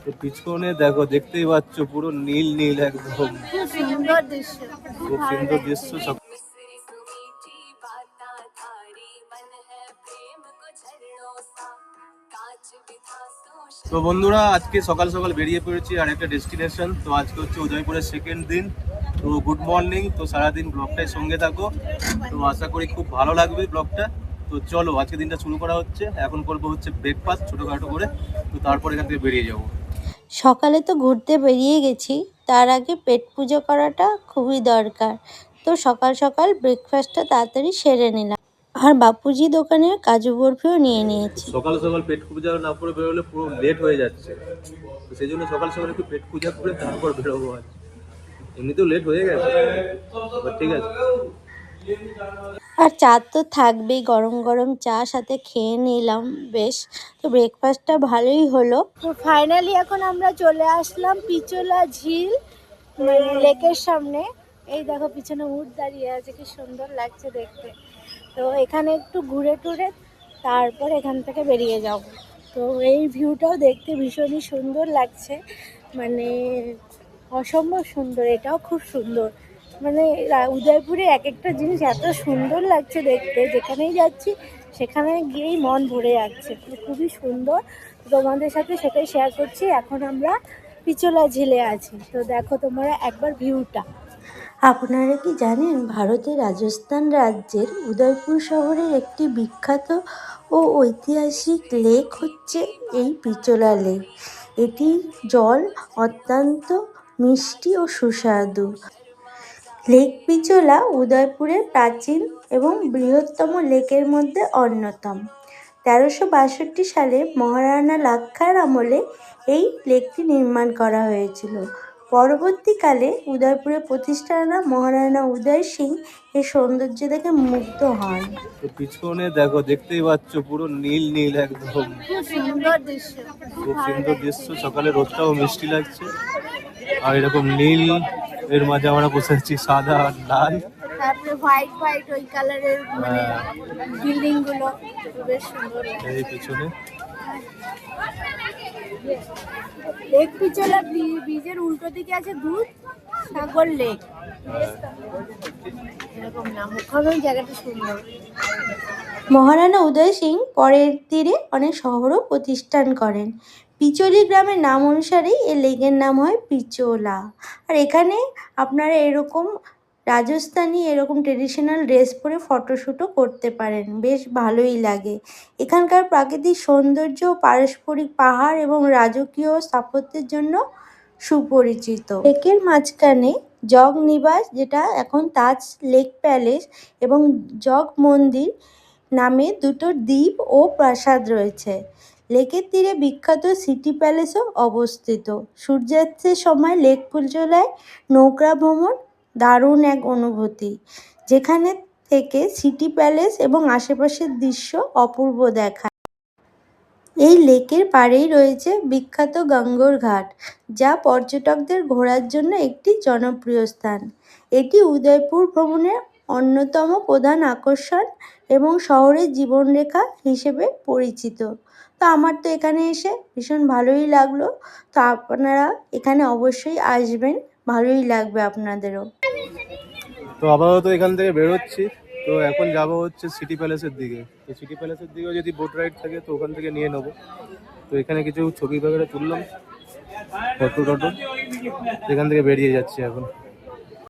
তো পিছনে দেখো, দেখতেই পাচ্ছ পুরো নীল নীল একদম, খুব সুন্দর দৃশ্য, খুব সুন্দর দৃশ্য। তো বন্ধুরা, আজকে সকাল সকাল বেরিয়ে পড়েছি আর একটা ডেস্টিনেশন। তো আজকে হচ্ছে উদয়পুরের সেকেন্ড দিন। তো গুড মর্নিং। তো সারাদিন ব্লগটাই সঙ্গে থাকো, তো আশা করি খুব ভালো লাগবে ব্লগটা। তো চলো আজকে দিনটা শুরু করা হচ্ছে। এখন করবো হচ্ছে ব্রেকফাস্ট ছোটোখাটো করে, তো তারপর এখান থেকে বেরিয়ে যাবো। সকালে তো ঘুরতে বেরিয়ে গেছি, তার আগে পেট পুজো করাটা খুবই দরকার। তো সকাল সকাল ব্রেকফাস্টটা তাড়াতাড়ি সেরে নিলাম, আর বাপুজি দোকানের কাজু বরফিও নিয়ে নিয়েছি। সকাল সকাল পেট পূজা না করে বেরোলে পুরো লেট হয়ে যাচ্ছে, তো সেই জন্য সকাল সকাল একটু পেট পূজা করে তারপর বেরোবো। আজ এমনিতেও লেট হয়ে গেছে, ঠিক আছে। আর চা তো থাকবেই, গরম গরম চা সাথে খেয়ে নিলাম বেশ। তো ব্রেকফাস্টটা ভালোই হলো। তো ফাইনালি এখন আমরা চলে আসলাম পিচোলা ঝিল, মানে লেকের সামনে। এই দেখো পিছনে উট দাঁড়িয়ে আছে, কি সুন্দর লাগছে দেখতে। তো এখানে একটু ঘুরে টুরে তারপর এখান থেকে বেরিয়ে যাব। তো এই ভিউটাও দেখতে ভীষণই সুন্দর লাগছে, মানে অসম্ভব সুন্দর। এটাও খুব সুন্দর, মানে উদয়পুরে এক একটা জিনিস এত সুন্দর লাগছে দেখতে, যেখানেই যাচ্ছি সেখানে গিয়েই মন ভরে যাচ্ছে। খুবই সুন্দর, তোমাদের সাথে সেটাই শেয়ার করছি। এখন আমরা পিচোলা ঝিলে আছি, তো দেখো তোমরা একবার ভিউটা। আপনারা কি জানেন, ভারতের রাজস্থান রাজ্যের উদয়পুর শহরের একটি বিখ্যাত ও ঐতিহাসিক লেক হচ্ছে এই পিচোলা লেক। এটির জল অত্যন্ত মিষ্টি ও সুস্বাদু। লেক পিচোলা উদয়পুরের প্রাচীন এবং বৃহত্তম লেকের মধ্যে অন্যতম। 1362 সালে মহারাণা লাক্ষার আমলে এই লেকটি নির্মাণ করা হয়েছিল। পরবর্তীকালে উদয়পুরে প্রতিষ্ঠাতা মহারাণা উদয় সিং এর সৌন্দর্য দেখে মুগ্ধ হন। তো পিছনে দেখো, দেখতেই পাচ্ছ পুরো নীল নীল একদম, খুব সুন্দর দৃশ্য, খুব সুন্দর দৃশ্য। সকালে রোদটাও মিষ্টি লাগছে, আর এরকম নীল এর মাঝে আমরা বসে আছি, সাদা আর লাল, তারপরে হোয়াইট হোয়াইট ওই কালারের মানে বিল্ডিং গুলো বেশ সুন্দর লাগছে। এই পিছনে লেক পিচোলা ব্রিজের উল্টো দিকে আছে দুধ সাগর লেক, এরকম নাম। ওখানেও জায়গাটা সুন্দর। মহারাণা উদয় সিং পরের তীরে অনেক শহরও প্রতিষ্ঠান করেন। পিচোলি গ্রামের নাম অনুসারেই এই লেকের নাম হয় পিচোলা। আর এখানে আপনারা এরকম রাজস্থানী এরকম ট্রেডিশনাল ড্রেস পরে ফটোশ্যুটও করতে পারেন, বেশ ভালোই লাগে। এখানকার প্রাকৃতিক সৌন্দর্য, পারস্পরিক পাহাড় এবং রাজকীয় স্থাপত্যের জন্য সুপরিচিত। লেকের মাঝখানে জগ নিবাস, যেটা এখন তাজ লেক প্যালেস, এবং জগ মন্দির নামে দুটো দ্বীপ ও প্রাসাদ রয়েছে। লেকের তীরে বিখ্যাত সিটি প্যালেসও অবস্থিত। সূর্যাস্তের সময় লেক পিচোলায় নৌকা ভ্রমণ দারুণ এক অনুভূতি, যেখানে থেকে সিটি প্যালেস এবং আশেপাশের দৃশ্য অপূর্ব দেখায়। এই লেকের পাড়েই রয়েছে বিখ্যাত গঙ্গর ঘাট, যা পর্যটকদের ঘোরার জন্য একটি জনপ্রিয় স্থান। এটি উদয়পুর ভ্রমণের অন্যতম প্রধান আকর্ষণ এবং শহরের জীবনরেখা হিসেবে পরিচিত। তো আমার তো এখানে এসে ভীষণ ভালোই লাগলো। তো আপনারা এখানে অবশ্যই আসবেন, ভালোই লাগবে আপনাদেরও। তো আপাতত এখান থেকে বেরোচ্ছি। তো এখন যাব হচ্ছে সিটি প্যালেসের দিকে। তো সিটি প্যালেসের দিকেও যদি বোট রাইড থাকে তো ওখান থেকে নিয়ে নেবো। তো এখানে কিছু ছবি বগেরা তুললাম, ফটো টটো, এখান থেকে বেরিয়ে যাচ্ছি এখন।